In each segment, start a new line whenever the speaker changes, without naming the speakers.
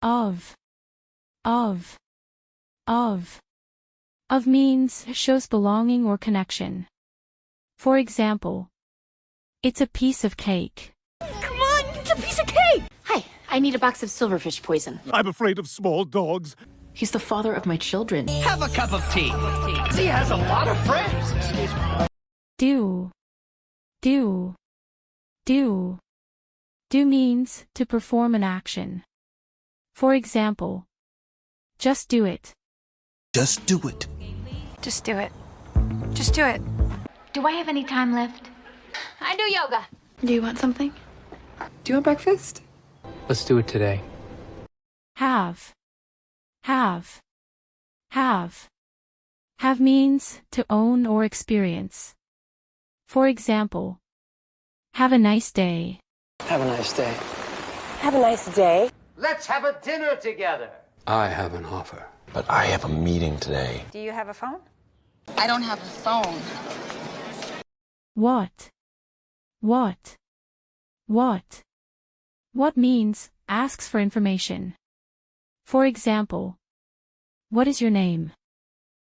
Of. Of. Of. Of means shows belonging or connection. For example, it's a piece of cake.
Come on, it's a piece of cake!
Hi, I need a box of silverfish poison.
I'm afraid of small dogs.
He's the father of my children.
Have a cup of tea. He has a lot of friends.
Do. Do. Do. Do means to perform an action. For example, just do it.
Just do it.
Just do it. Just do it.
Do I have any time left? I do yoga.
Do you want something? Do you want breakfast?
Let's do it today.
Have. Have. Have. Have means to own or experience. For example, have a nice day.
Have a nice day.
Have a nice day.
Let's have a dinner together.
I have an offer.
But I have a meeting today.
Do you have a phone?
I don't have a phone.
What? What? What? What means asks for information. For example, what is your name?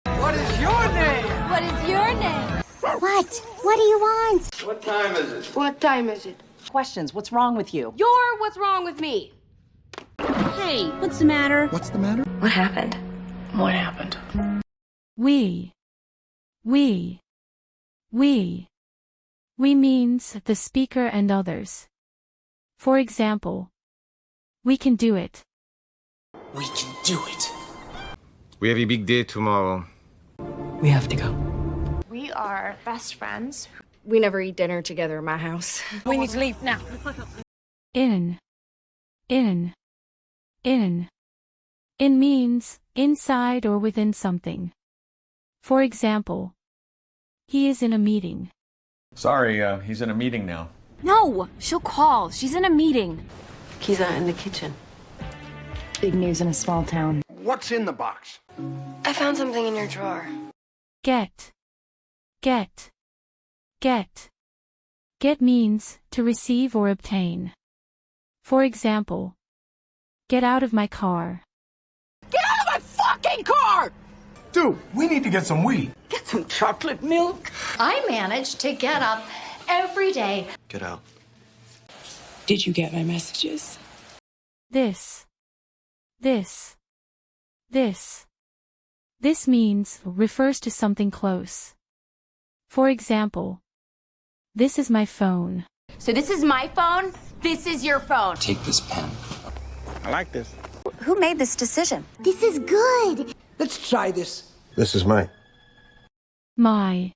What is your name?
What is your name?
What? What do you want?
What time is it?
What time is it?
Questions, what's wrong with you?
You're what's wrong with me.
Hey, what's the matter?
What's the matter?
What happened?
What happened?
We. We. We. We means the speaker and others. For example, we can do it.
We can do it.
We have a big day tomorrow.
We have to go.
We are best friends.
We never eat dinner together in my house. We need to leave now.
In. In. In. In means inside or within something. For example, he is in a meeting.
Sorry, he's in a meeting now.
No, she'll call. She's in a meeting.
He's out in the kitchen.
Big news in a small town.
What's in the box?
I found something in your drawer.
Get. Get. Get. Get means to receive or obtain. For example, get out of my car.
Get out of my fucking car!
Dude, we need to get some weed.
Get some chocolate milk.
I managed to get up every day.
Get out.
Did you get my messages?
This. This. This. This means refers to something close. For example, this is my phone.
So this is my phone. This is your phone.
Take this pen.
I like this.
Who made this decision?
This is good.
Let's try this.
This is mine.
My.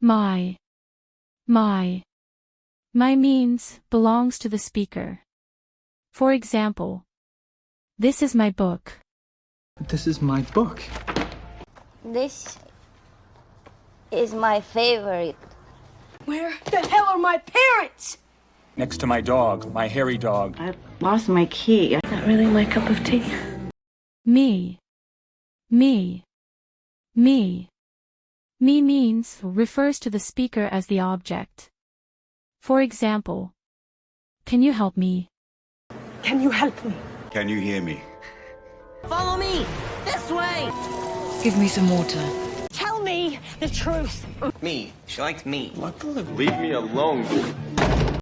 My. My. My means belongs to the speaker. For example, this is my book.
This is my book.
This is my favorite.
Where the hell are my parents?
Next to my dog, my hairy dog.
I lost my key.
Not really my cup of tea.
Me. Me. Me. Me means refers to the speaker as the object. For example, can you help me?
Can you help me?
Can you hear me?
Follow me. This way.
Give me some water.
Tell me the truth.
Me. She likes me.
Leave me alone.